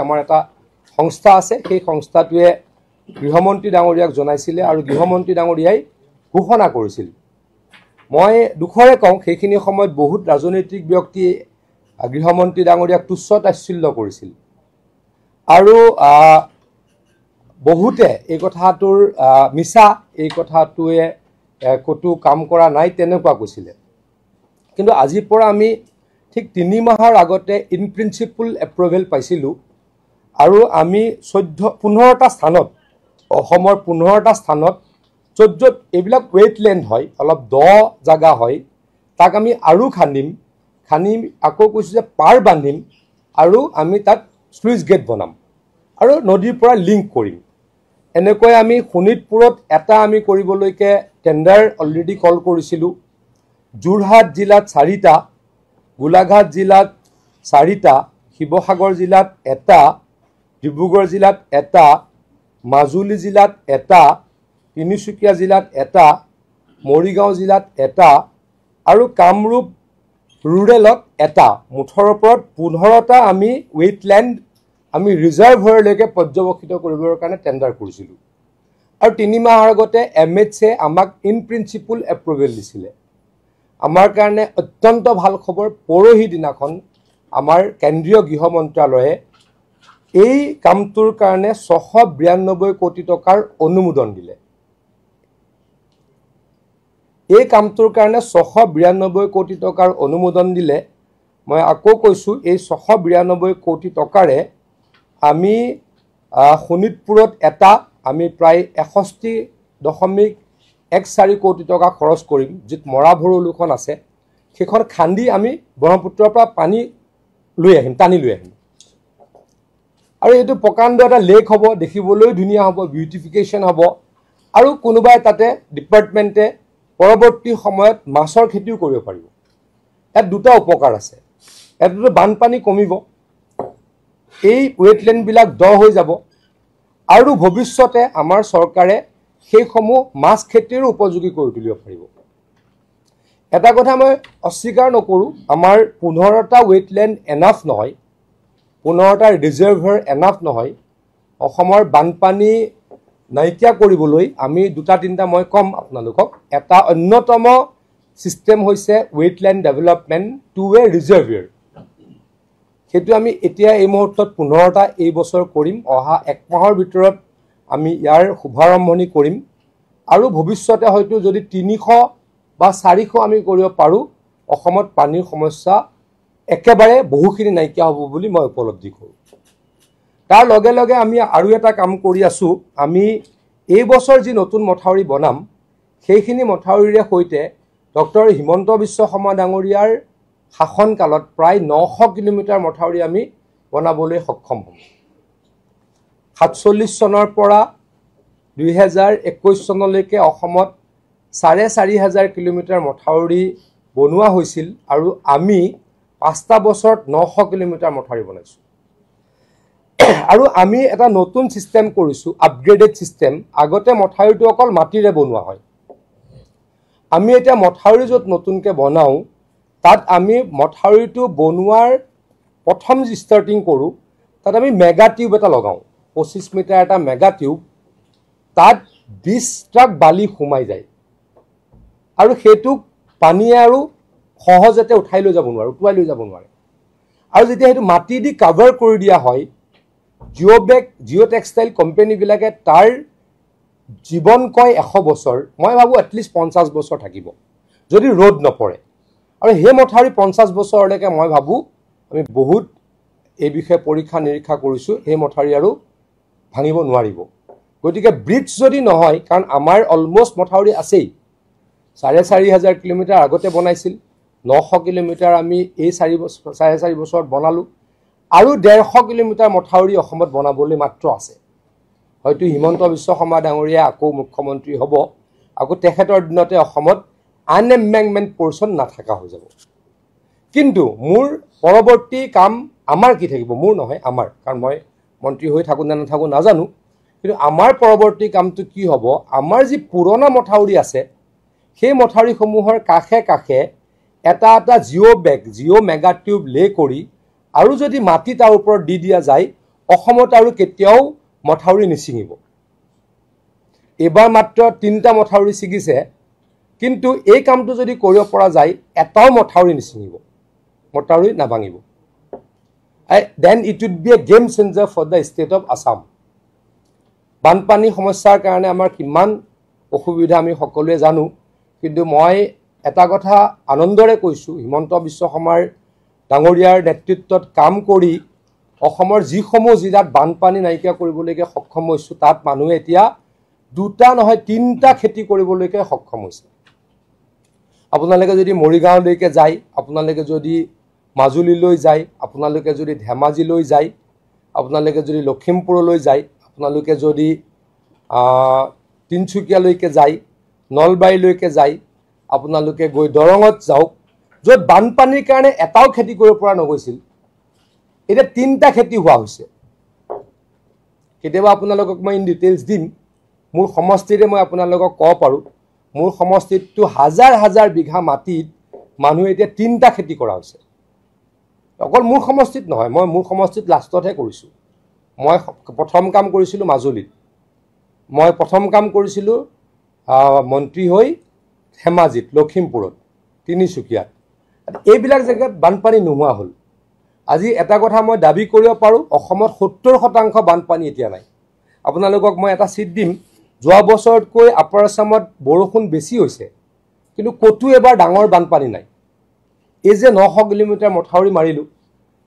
আমাৰ এটা সংস্থা আছে, সেই সংস্থাটোৱে গৃহমন্ত্ৰী ডাঙৰীয়াক জনাইছিলে আৰু গৃহমন্ত্ৰী ডাঙৰীয়াই ঘোষণা কৰিছিল। মই দুখৰে কওঁ, সেইখিনি সময়ত বহুত ৰাজনৈতিক ব্যক্তিয়ে গৃহমন্ত্ৰী ডাঙৰীয়াক তুচ্ছ তাচ্ছিল্য কৰিছিল আৰু বহুতে এই কথাটোৰ মিছা, এই কথাটোৱে ক'তো কাম কৰা নাই তেনেকুৱা কৈছিলে। কিন্তু আজিৰ পৰা আমি ঠিক 3 মাহৰ আগতে ইন প্ৰিন্সিপল এপ্ৰুভেল পাইছিলোঁ আৰু আমি 15টা স্থানত, অসমৰ 15টা স্থানত য'ত এইবিলাক ৱেটলেণ্ড হয়, অলপ দ জাগা হয়, তাক আমি আৰু খান্দি আকৌ কৈছোঁ যে পাৰ বান্ধিম আৰু আমি তাত স্লুইচ গেট বনাম আৰু নদীৰ পৰা লিংক কৰিম। এনেকৈ আমি শোণিতপুৰত এটা আমি কৰিবলৈকে টেণ্ডাৰ অলৰেডি কল কৰিছিলোঁ। যোৰহাট জিলাত 4টা, গোলাঘাট জিলাত 4টা, শিৱসাগৰ জিলাত 1টা, ডিব্ৰুগড় জিলাত 1টা, মাজুলী জিলাত 1টা, তিনিচুকীয়া জিলাত 1টা, মৰিগাঁও জিলাত 1টা আৰু কামৰূপ ৰুৰেলত 1টা। মুঠৰ ওপৰত 15টা আমি ৱেটলেণ্ড আমি ৰিজাৰ্ভৰলৈকে পৰ্যবেক্ষিত কৰিবৰ কাৰণে টেণ্ডাৰ কৰিছিলোঁ আৰু 3 মাহৰ আগতে MHA আমাক ইন প্ৰিন্সিপল এপ্ৰুভেল দিছিলে। আমাৰ কাৰণে অত্যন্ত ভাল খবৰ, পৰহি দিনাখন আমাৰ কেন্দ্ৰীয় গৃহ মন্ত্ৰালয়ে এই কামটোৰ কাৰণে 692 কোটি টকাৰ অনুমোদন দিলে। এই কামটোৰ কাৰণে 692 কোটি টকাৰ অনুমোদন দিলে। মই আকৌ কৈছোঁ, এই 692 কোটি টকাৰে আমি শোণিতপুৰত এটা আমি প্ৰায় 61.14 কোটি টকা খৰচ কৰিম, যিত মৰা ভৰলুখন আছে, সেইখন খান্দি আমি ব্ৰহ্মপুত্ৰৰ পৰা পানী টানি লৈ আহিম আৰু এইটো প্ৰকাণ্ড এটা লেক হ'ব, দেখিবলৈ ধুনীয়া হ'ব, বিউটিফিকেশ্যন হ'ব আৰু কোনোবাই তাতে ডিপাৰ্টমেণ্টে পৰৱৰ্তী সময়ত মাছৰ খেতিও কৰিব পাৰিব। ইয়াত 2টা উপকাৰ আছে। এটাতো বানপানী কমিব, এই ৱেটলেণ্ডবিলাক দ হৈ যাব আৰু ভৱিষ্যতে আমাৰ চৰকাৰে সেইসমূহ মাছ খেতিৰ উপযোগী কৰি তুলিব পাৰিব। এটা কথা মই অস্বীকাৰ নকৰোঁ, আমাৰ 15টা ৱেটলেণ্ড এনাফ নহয়, 15টা ৰিজাৰ্ভাৰ এনাফ নহয়। অসমৰ বানপানী নাইকিয়া কৰিবলৈ আমি 2-3টা মই ক'ম আপোনালোকক। এটা অন্যতম ছিষ্টেম হৈছে ৱেটলেণ্ড ডেভেলপমেণ্ট টু-ৱে ৰিজাৰ্ভাৰ। সেইটো আমি এতিয়া এই মুহূৰ্তত 15টা এই বছৰ কৰিম, অহা 1 মাহৰ ভিতৰত আমি ইয়াৰ শুভাৰম্ভণি কৰিম আৰু ভৱিষ্যতে হয়তো যদি 300 বা 400 আমি কৰিব পাৰোঁ, অসমত পানীৰ সমস্যা একেবাৰে বহুখিনি নাইকিয়া হ'ব বুলি মই উপলব্ধি কৰোঁ। তাৰ লগে লগে আমি আৰু এটা কাম কৰি আছোঁ। আমি এই বছৰ যি নতুন মথাউৰি বনাম, সেইখিনি মথাউৰিৰে সৈতে ডক্টৰ হিমন্ত বিশ্ব শৰ্মা ডাঙৰীয়াৰ শাসনকালত প্ৰায় 900 কিলোমিটাৰ মথাউৰি আমি বনাবলৈ সক্ষম হ'ম। 47 চনৰ পৰা 2021 চনলৈকে অসমত 4,500 কিলোমিটাৰ মথাউৰি বনোৱা হৈছিল আৰু আমি 5টা বছৰত 900 কিলোমিটাৰ মথাউৰি বনাইছোঁ আৰু আমি এটা নতুন ছিষ্টেম কৰিছোঁ, আপগ্ৰেডেড ছিষ্টেম। আগতে মথাউৰিটো অকল মাটিৰে বনোৱা হয়, আমি এতিয়া মথাউৰি য'ত নতুনকৈ বনাওঁ তাত আমি মথাউৰিটো বনোৱাৰ প্ৰথম যি ষ্টাৰ্টিং কৰোঁ, তাত আমি মেগা টিউব এটা লগাওঁ, 25 মিটাৰ এটা মেগা টিউব। তাত 20 ট্ৰাক বালি সোমাই যায় আৰু সেইটোক পানীয়ে আৰু সহজতে উটুৱাই লৈ যাব নোৱাৰে আৰু যেতিয়া সেইটো মাটি দি কাভাৰ কৰি দিয়া হয়, জিঅ' টেক্সটাইল কোম্পানীবিলাকে তাৰ জীৱন কয় 100 বছৰ, মই ভাবোঁ এটলিষ্ট 50 বছৰ থাকিব যদি ৰ'দ নপৰে। আৰু সেই মথাউৰি 50 বছৰলৈকে মই ভাবোঁ, আমি বহুত এই বিষয়ে পৰীক্ষা নিৰীক্ষা কৰিছোঁ, সেই মথাউৰি আৰু ভাঙিব নোৱাৰিব। গতিকে ব্ৰিজ যদি নহয়, কাৰণ আমাৰ অলমষ্ট মথাউৰি আছেই, 4,500 কিলোমিটাৰ আগতে বনাইছিল, 900 কিলোমিটাৰ আমি এই 4.5 বছৰত বনালোঁ আৰু 150 কিলোমিটাৰ মথাউৰি অসমত বনাবলৈ মাত্ৰ আছে। হয়তো হিমন্ত বিশ্ব শৰ্মা ডাঙৰীয়া আকৌ মুখ্যমন্ত্ৰী হ'ব, আকৌ তেখেতৰ দিনতে অসমত আনএম্বেংকমেণ্ট পৰ্চন নাথাকা হৈ যাব। কিন্তু মোৰ পৰৱৰ্তী কাম আমাৰ কি থাকিব, মোৰ নহয় আমাৰ, কাৰণ মই মন্ত্ৰী হৈ থাকোঁ নে নাথাকোঁ নাজানো, কিন্তু আমাৰ পৰৱৰ্তী কামটো কি হ'ব, আমাৰ যি পুৰণা মথাউৰি আছে সেই মথাউৰিসমূহৰ কাষে কাষে এটা জিঅ' মেগা টিউব লে কৰি আৰু যদি মাটি তাৰ ওপৰত দি দিয়া যায়, অসমত আৰু কেতিয়াও মথাউৰি নিছিঙিব এবাৰ মাত্ৰ 3টা মথাউৰি ছিগিছে কিন্তু এই কামটো যদি কৰিব পৰা যায় এটাও মথাউৰি নিছিঙিব মথাউৰি নাভাঙিব then it would be a game changer for the state of Assam বানপানী সমস্যাৰ কাৰণে আমাৰ কিমান অসুবিধা আমি সকলোৱে জানো কিন্তু মই এটা কথা আনন্দৰে কৈছো হিমন্ত বিশ্ব শৰ্মাৰ ডাঙৰীয়াৰ নেতৃত্বত কাম কৰি অসমৰ যিসমূহ জিলাত বানপানী নাইকিয়া কৰিবলৈকে সক্ষম হৈছো তাত মানুহে এতিয়া 2টা নহয় 3টা খেতি কৰিবলৈকে সক্ষম হৈছে আপোনালোকে যদি মৰিগাঁওলৈকে যায় আপোনালোকে যদি মাজুলীলৈ যায় আপোনালোকে যদি ধেমাজিলৈ যায় আপোনালোকে যদি লখিমপুৰলৈ যায় আপোনালোকে যদি তিনচুকীয়ালৈকে যায় নলবাৰীলৈকে যায় আপোনালোকে গৈ দৰঙত যাওক য'ত বানপানীৰ কাৰণে এটাও খেতি কৰিব পৰা নগৈছিল এতিয়া 3টা খেতি হোৱা হৈছে কেতিয়াবা আপোনালোকক মই ইন ডিটেইলছ দিম মোৰ সমষ্টিৰে মই আপোনালোকক ক'ব পাৰোঁ মোৰ সমষ্টিতটো হাজাৰ হাজাৰ বিঘা মাটিত মানুহে এতিয়া 3টা খেতি কৰা হৈছে অকল মোৰ সমষ্টিত নহয় মই মোৰ সমষ্টিত লাষ্টতহে কৰিছোঁ মই প্ৰথম কাম কৰিছিলোঁ মাজুলীত মই প্ৰথম কাম কৰিছিলোঁ মন্ত্ৰী হৈ ধেমাজিত লখিমপুৰত তিনিচুকীয়াত এইবিলাক জেগাত বানপানী নোহোৱা হ'ল আজি এটা কথা মই দাবী কৰিব পাৰোঁ অসমত 70% বানপানী এতিয়া নাই আপোনালোকক মই এটা চিট দিম যোৱা বছৰতকৈ আপাৰ আসামত বৰষুণ বেছি হৈছে কিন্তু ক'তো এবাৰ ডাঙৰ বানপানী নাই এই যে 900 কিলোমিটাৰ মথাউৰি মাৰিলোঁ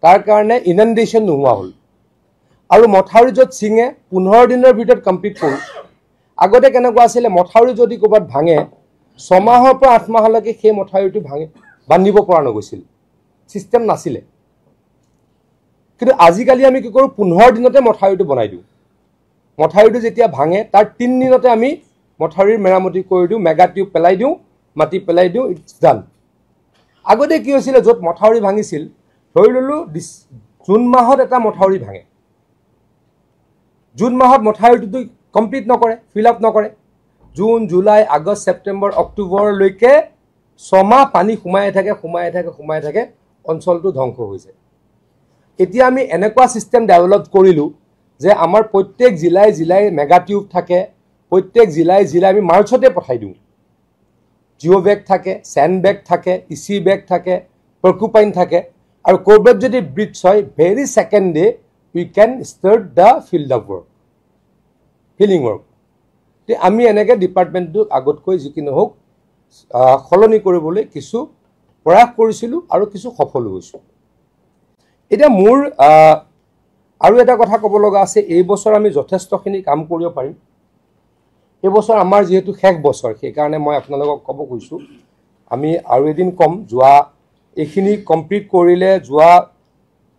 তাৰ কাৰণে ইনণ্ডেশ্যন নোহোৱা হ'ল আৰু মথাউৰি য'ত ছিঙে 15 দিনৰ ভিতৰত কমপ্লিট কৰোঁ আগতে কেনেকুৱা আছিলে মথাউৰি যদি ক'ৰবাত ভাঙে 6 মাহৰ পৰা 8 মাহলৈকে সেই মথাউৰিটো বান্ধিব পৰা নগৈছিল ছিষ্টেম নাছিলে কিন্তু আজিকালি আমি কি কৰোঁ 15 দিনতে মথাউৰিটো বনাই দিওঁ মথাউৰিটো যেতিয়া ভাঙে তাৰ 3 দিনতে আমি মথাউৰিৰ মেৰামতি কৰি দিওঁ মেগা টিউব পেলাই দিওঁ মাটি পেলাই দিওঁ ইটছ ডান আগতে কি হৈছিলে য'ত মথাউৰি ভাঙিছিল ধৰি ল'লোঁ জুন মাহত এটা মথাউৰি ভাঙে জুন মাহত মথাউৰিটো কমপ্লিট নকৰে ফিল আপ নকৰে জুন জুলাই আগষ্ট ছেপ্টেম্বৰ অক্টোবৰলৈকে 6 মাহ পানী সোমাই থাকে অঞ্চলটো ধ্বংস হৈ যায় এতিয়া আমি এনেকুৱা সিস্টেম ডেভেলপ কৰিলোঁ যে আমাৰ প্ৰত্যেক জিলাই জিলাই মেগা টিউব থাকে প্ৰত্যেক জিলাই জিলাই আমি মাৰ্চতে পঠাই দিওঁ জিঅ' বেগ থাকে চেণ্ড বেগ থাকে ইচি বেগ থাকে পৰ্কুপাইন থাকে আৰু ক'ৰবাত যদি ব্ৰিজ হয় very second day we can start the field of work filling work আমি এনেকৈ ডিপাৰ্টমেণ্টটো আগতকৈ যিকি নহওক সলনি কৰিবলৈ কিছু প্ৰয়াস কৰিছিলোঁ আৰু কিছু সফলো হৈছোঁ এতিয়া মোৰ আৰু এটা কথা ক'ব লগা আছে এই বছৰ আমি যথেষ্টখিনি কাম কৰিব পাৰিম এই বছৰ আমাৰ যেহেতু শেষ বছৰ সেইকাৰণে মই আপোনালোকক ক'ব কৈছোঁ আমি আৰু এদিন কম যোৱা এইখিনি কমপ্লিট কৰিলে যোৱা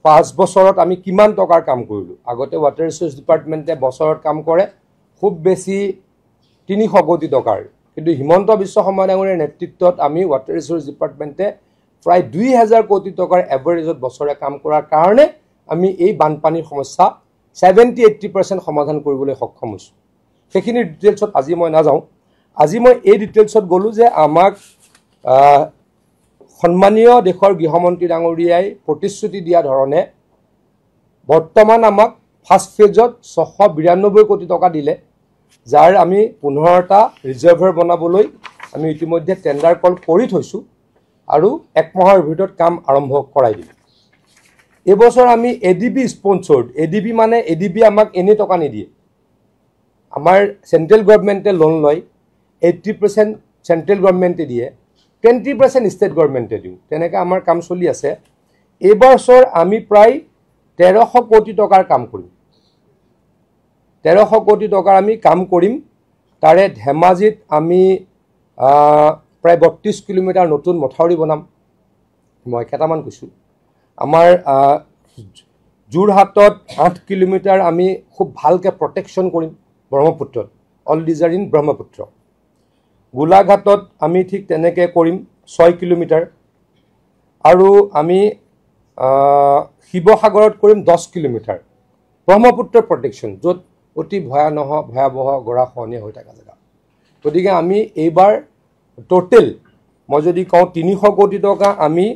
5 বছৰত আমি কিমান টকাৰ কাম কৰিলোঁ আগতে ৱাটাৰ ৰিচোৰ্চ ডিপাৰ্টমেণ্টে বছৰত কাম কৰে খুব বেছি 300 কোটি টকাৰ কিন্তু হিমন্ত বিশ্ব শৰ্মা ডাঙৰীয়াৰ নেতৃত্বত আমি ৱাটাৰ ৰিচোৰ্চ ডিপাৰ্টমেণ্টে প্ৰায় 2000 কোটি টকাৰ এভাৰেজত বছৰে কাম কৰাৰ কাৰণে আমি এই বানপানীৰ সমস্যা 70-80% সমাধান কৰিবলৈ সক্ষম হৈছোঁ সেইখিনি ডিটেইলছত আজি মই নাযাওঁ আজি মই এই ডিটেইলছত গ'লোঁ যে আমাক সন্মানীয় দেশৰ গৃহমন্ত্ৰী ডাঙৰীয়াই প্ৰতিশ্ৰুতি দিয়া ধৰণে বৰ্তমান আমাক ফাৰ্ষ্ট ফেজত 692 কোটি টকা দিলে যাৰ আমি 15টা ৰিজাৰ্ভাৰ বনাবলৈ আমি ইতিমধ্যে টেণ্ডাৰ কল কৰি থৈছোঁ আৰু 1 মাহৰ ভিতৰত কাম আৰম্ভ কৰাই দিম এবছৰ আমি এডিবি স্পন্সৰ্ড এডিবি মানে এডিবি আমাক এনে টকা নিদিয়ে আমাৰ সেন্ট্ৰেল গভৰ্ণমেণ্টে লোন লয় 80% সেন্ট্ৰেল গভৰ্ণমেণ্টে দিয়ে 20% ষ্টেট গভৰ্ণমেণ্টে দিওঁ তেনেকৈ আমাৰ কাম চলি আছে এইবছৰ আমি প্ৰায় 1300 কোটি টকাৰ কাম কৰিম 1300 কোটি টকাৰ আমি কাম কৰিম তাৰে ধেমাজিত আমি প্ৰায় 32 কিলোমিটাৰ নতুন মথাউৰি বনাম মই কেইটামান কৈছোঁ আমাৰ যোৰহাটত 8 কিলোমিটাৰ আমি খুব ভালকৈ প্ৰটেকশ্যন কৰিম ব্ৰহ্মপুত্ৰত all these are in Brahmaputra গোলাঘাটত আমি ঠিক তেনেকৈ কৰিম 6 কিলোমিটাৰ আৰু আমি শিৱসাগৰত কৰিম 10 কিলোমিটাৰ ব্ৰহ্মপুত্ৰৰ প্ৰটেকশ্যন য'ত অতি ভয়াৱহ গৰাখহনীয়া হৈ থকা জেগা গতিকে আমি এইবাৰ টোটেল মই যদি কওঁ 300 কোটি টকা আমি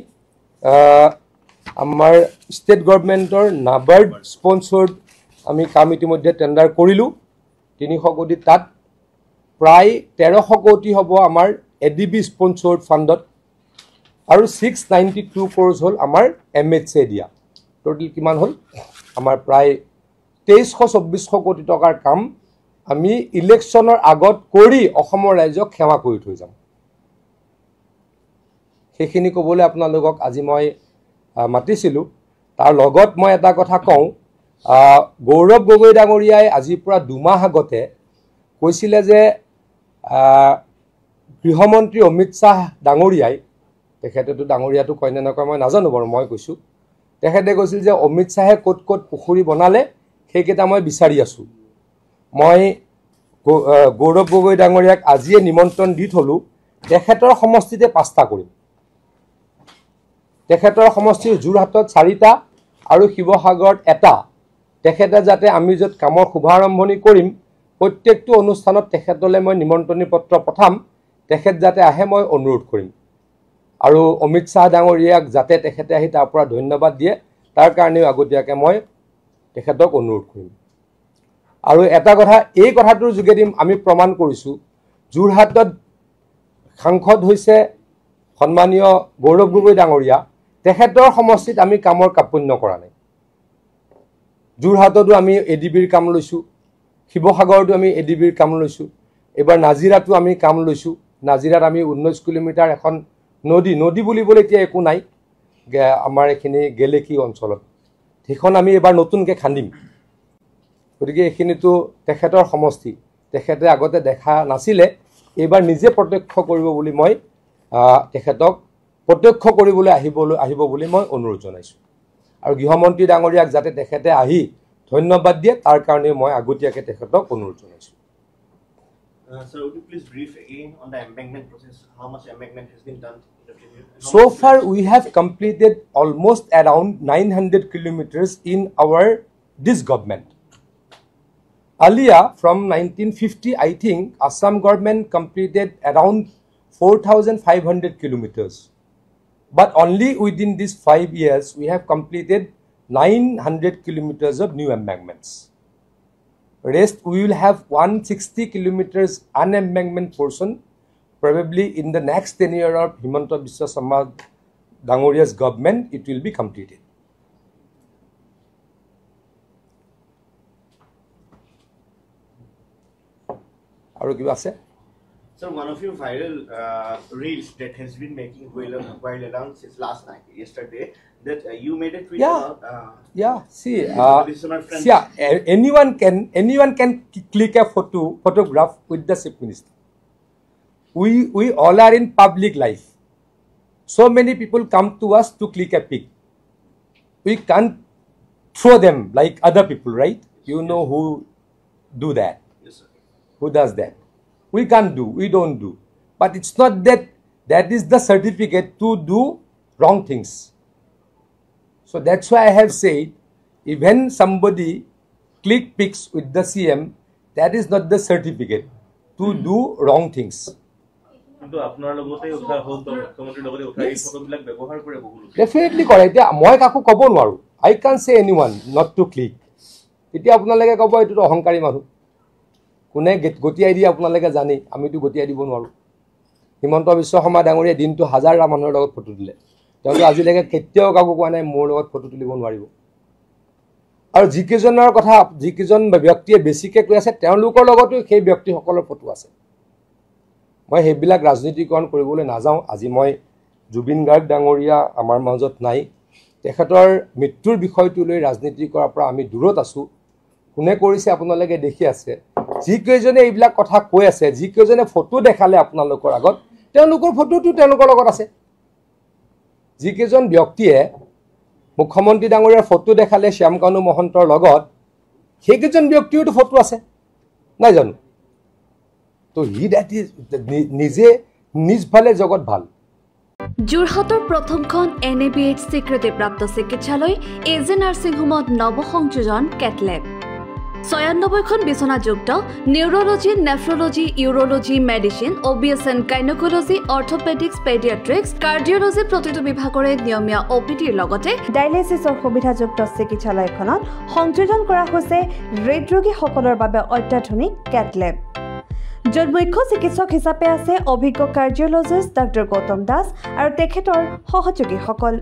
আমাৰ ষ্টেট গভৰ্ণমেণ্টৰ নাবাৰ্ড স্পন্সৰ্ড আমি কাম ইতিমধ্যে টেণ্ডাৰ কৰিলোঁ 300 কোটি তাত প্ৰায় 1300 কোটি হ'ব আমাৰ এডিবি স্পন্সৰ্ড ফাণ্ডত আৰু 692 crores হ'ল আমাৰ MHA দিয়া টোটাল কিমান হ'ল আমাৰ প্ৰায় 2300-2400 কোটি টকাৰ কাম আমি ইলেকশ্যনৰ আগত কৰি অসমৰ ৰাইজক ক্ষমা কৰি থৈ যাম সেইখিনি ক'বলৈ আপোনালোকক আজি মই মাতিছিলোঁ তাৰ লগত মই এটা কথা কওঁ গৌৰৱ গগৈ ডাঙৰীয়াই আজি পৰা 2 মাহ আগতে কৈছিলে যে গৃহমন্ত্ৰী অমিত শাহ ডাঙৰীয়াই তেখেতেতো ডাঙৰীয়াটো কয় নে নকয় মই নাজানো বাৰু মই কৈছোঁ তেখেতে কৈছিল যে অমিত শাহে ক'ত ক'ত পুখুৰী বনালে সেইকেইটা মই বিচাৰি আছোঁ মই গৌৰৱ গগৈ ডাঙৰীয়াক আজিয়ে নিমন্ত্ৰণ দি থলোঁ তেখেতৰ সমষ্টিতে 5টা কৰিম তেখেতৰ সমষ্টিৰ যোৰহাটত 4টা আৰু শিৱসাগৰত 1টা তেখেতে যাতে আমি য'ত কামৰ শুভাৰম্ভণি কৰিম প্ৰত্যেকটো অনুষ্ঠানত তেখেতলৈ মই নিমন্ত্ৰণী পত্ৰ পঠাম তেখেত যাতে আহে মই অনুৰোধ কৰিম আৰু অমিত শাহ ডাঙৰীয়াক যাতে তেখেতে আহি তাৰ পৰা ধন্যবাদ দিয়ে তাৰ কাৰণেও আগতীয়াকৈ মই তেখেতক অনুৰোধ কৰিম আৰু এটা কথা এই কথাটোৰ যোগেদি আমি প্ৰমাণ কৰিছোঁ যোৰহাটত সাংসদ হৈছে সন্মানীয় গৌৰৱ গগৈ ডাঙৰীয়া তেখেতৰ সমষ্টিত আমি কামৰ কাপন্য কৰা নাই যোৰহাটতো আমি এডিবিৰ কাম লৈছোঁ শিৱসাগৰতো আমি এডিবিৰ কাম লৈছোঁ এবাৰ নাজিৰাতো আমি কাম লৈছোঁ নাজিৰাত আমি 19 কিলোমিটাৰ এখন নদী বুলিবলৈ এতিয়া একো নাই আমাৰ এখিনি গেলেকী অঞ্চলত সেইখন আমি এবাৰ নতুনকৈ খান্দিম গতিকে এইখিনিতো তেখেতৰ সমষ্টি তেখেতে আগতে দেখা নাছিলে এইবাৰ নিজে প্ৰত্যক্ষ কৰিব বুলি মই তেখেতক প্ৰত্যক্ষ কৰিবলৈ আহিব বুলি মই অনুৰোধ জনাইছোঁ আৰু গৃহমন্ত্ৰী ডাঙৰীয়াক যাতে তেখেতে আহি ধন্যবাদ দিয়ে তাৰ কাৰণে মই আগতীয়াকৈ তেখেতক অনুৰোধ জনাইছোঁ Sir, would you please brief again on the embankment process? How much embankment has been done? So far, we have completed almost around 900 kilometers in this government. Earlier, from 1950, I think Assam government completed around 4,500 kilometers. But only within these 5 years, we have completed 900 kilometers of new embankments. Rest, we will have 160 kilometers unembankment portion. Probably in the next 10 years of Himanta Biswa Sarma Dangoria's government, it will be completed. Aru kiba ase? Sir, one of your viral reels that has been making while around since yesterday, that you made a tweet about. Anyone can click a photograph with the chief minister. We all are in public life. So many people come to us to click a pic. We can't throw them like other people, right? You know who do that. Yes, sir. Who does that? We can't do. We don't do. But it's not that is the certificate to do wrong things. So that's why I have said, even somebody click pics with the CM, that is not the certificate to do wrong things. Definitely correct. মই কাকো ক'ব নোৱাৰো. I can't say anyone not to click. এতিয়া আপোনালোকে ক'ব এইটো অহংকাৰী মানুহ কোনে গতিয়াই দিয়ে আপোনালোকে জানি আমিতো গতিয়াই দিব নোৱাৰো হিমন্ত বিশ্ব শৰ্মা ডাঙৰীয়া দিনটো হাজাৰটা মানুহৰ লগত ফটো দিলে তেওঁলোকে আজিলৈকে কেতিয়াও কাকো কোৱা নাই মোৰ লগত ফটো তুলিব নোৱাৰিব আৰু যিকেইজন ব্যক্তিয়ে বেছিকৈ কৈ আছে তেওঁলোকৰ লগতো সেই ব্যক্তিসকলৰ ফটো আছে মই সেইবিলাক ৰাজনীতিকৰণ কৰিবলৈ নাযাওঁ আজি মই জুবিন গাৰ্গ ডাঙৰীয়া আমাৰ মাজত নাই তেখেতৰ মৃত্যুৰ বিষয়টো লৈ ৰাজনীতি কৰাৰ পৰা আমি দূৰত আছো কোনে কৰিছে আপোনালোকে দেখি আছে যিকেইজনে এইবিলাক কথা কৈ আছে যিকেইজনে ফটো দেখালে আপোনালোকৰ আগত তেওঁলোকৰ ফটোটো তেওঁলোকৰ লগত আছে যিকেইজন ব্যক্তিয়ে মুখ্যমন্ত্ৰী ডাঙৰীয়াৰ ফটো দেখালে শ্যামকানু মহন্তৰ লগত সেইকেইজন ব্যক্তিৰটো ফটো আছে নাই জানো তো নিজে নিজফালে জগত ভাল যোৰহাটৰ প্ৰথমখন NABH স্বীকৃতিপ্ৰাপ্ত চিকিৎসালয় এজে নাৰ্ছিং হোমত নৱসংযোজন কেটলেব ৯৬খন বিচনাযুক্ত neurology, nephrology, urology, medicine, OBSN, gynaecology, orthopaedics, paediatrics, cardiology প্ৰতিটো বিভাগৰে নিয়মীয়া OPDৰ লগতে ডায়েলিচিছৰ সুবিধাযুক্ত চিকিৎসালয়খনত সংযোজন কৰা হৈছে হৃদৰোগীসকলৰ বাবে অত্যাধুনিক কেথ লেব, য'ত মুখ্য চিকিৎসক হিচাপে আছে অভিজ্ঞ কাৰ্ডিঅলজিষ্ট ডক্টৰ গৌতম দাস আৰু তেখেতৰ সহযোগীসকল।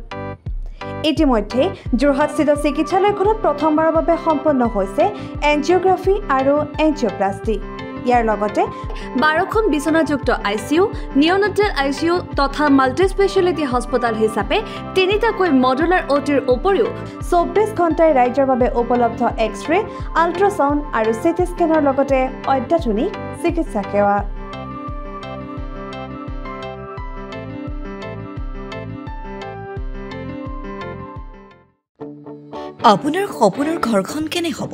ইতিমধ্যে যোৰহাটস্থিত চিকিৎসালয়খনত প্ৰথমবাৰৰ বাবে সম্পন্ন হৈছে এনজিঅ'গ্ৰাফি আৰু এনজিঅ'প্লাষ্টি। ইয়াৰ লগতে 12খন বিচনাযুক্ত ICU, নিঅ'নেটেল ICU তথা মাল্টি স্পেচিয়েলিটি হস্পিটেল হিচাপে 3টাকৈ মডুলাৰ OTৰ উপৰিও 24 ঘণ্টাই ৰাইজৰ বাবে উপলব্ধ এক্স-ৰে, আল্ট্ৰাছাউণ্ড আৰু চিটি স্কেনৰ লগতে অত্যাধুনিক চিকিৎসা সেৱা। আপোনাৰ সপোনৰ ঘৰখন কেনে হ'ব?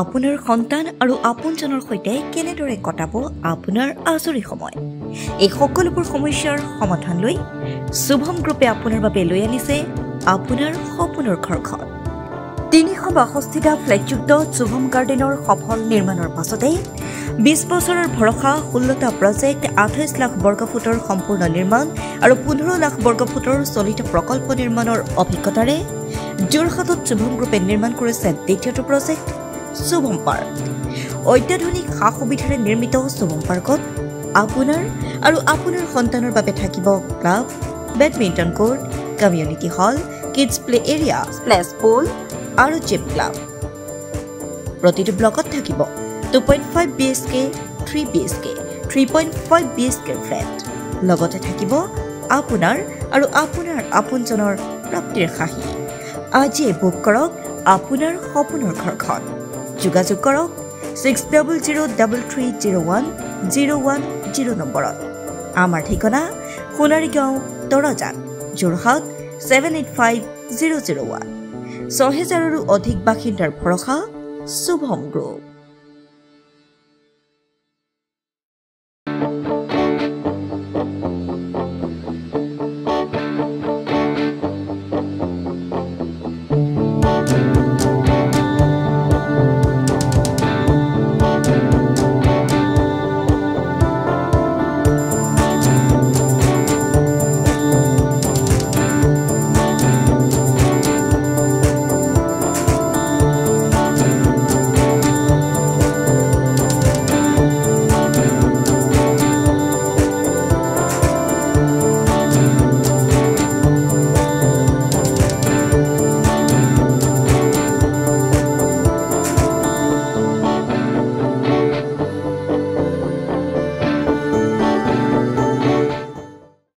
আপোনাৰ সন্তান আৰু আপোনজনৰ সৈতে কেনেদৰে কটাব আপোনাৰ আজৰি সময়? এই সকলোবোৰ সমস্যাৰ সমাধান লৈ শুভম গ্ৰুপে আপোনাৰ বাবে লৈ আনিছে আপোনাৰ সপোনৰ ঘৰখন। 362টা ফ্লেটযুক্ত শুভম গাৰ্ডেনৰ সফল নিৰ্মাণৰ পাছতে 20 বছৰৰ ভৰসা, 16টা প্ৰজেক্ট, 28 লাখ বৰ্গফুটৰ সম্পূৰ্ণ নিৰ্মাণ আৰু 15 লাখ বৰ্গফুটৰ চলিত প্ৰকল্প নিৰ্মাণৰ অভিজ্ঞতাৰে যোৰহাটত শুভম গ্ৰুপে নিৰ্মাণ কৰিছে দ্বিতীয়টো প্ৰজেক্ট শুভম পাৰ্ক। অত্যাধুনিক সা সুবিধাৰে নিৰ্মিত শুভম পাৰ্কত আপোনাৰ আৰু আপোনাৰ সন্তানৰ বাবে থাকিব club, badminton court, community hall, kids play area, splash pool আৰু জিম ক্লাব। প্ৰতিটো ব্লকত থাকিব 2.5 BHK, 3 BHK, 3.5 BHK ফ্লেট। লগতে থাকিব আপোনাৰ আৰু আপোনাৰ আপোনজনৰ প্ৰাপ্তিৰ সাহী। আজিয়ে বুক কৰক আপোনাৰ সপোনৰ ঘৰখন। যোগাযোগ কৰক 6003301010 নম্বৰত। আমাৰ ঠিকনা সোণাৰীগাঁও, তৰাজান, যোৰহাট 785001। 6000ৰো অধিক বাসিন্দাৰ ভৰসা শুভম গ্ৰুপ।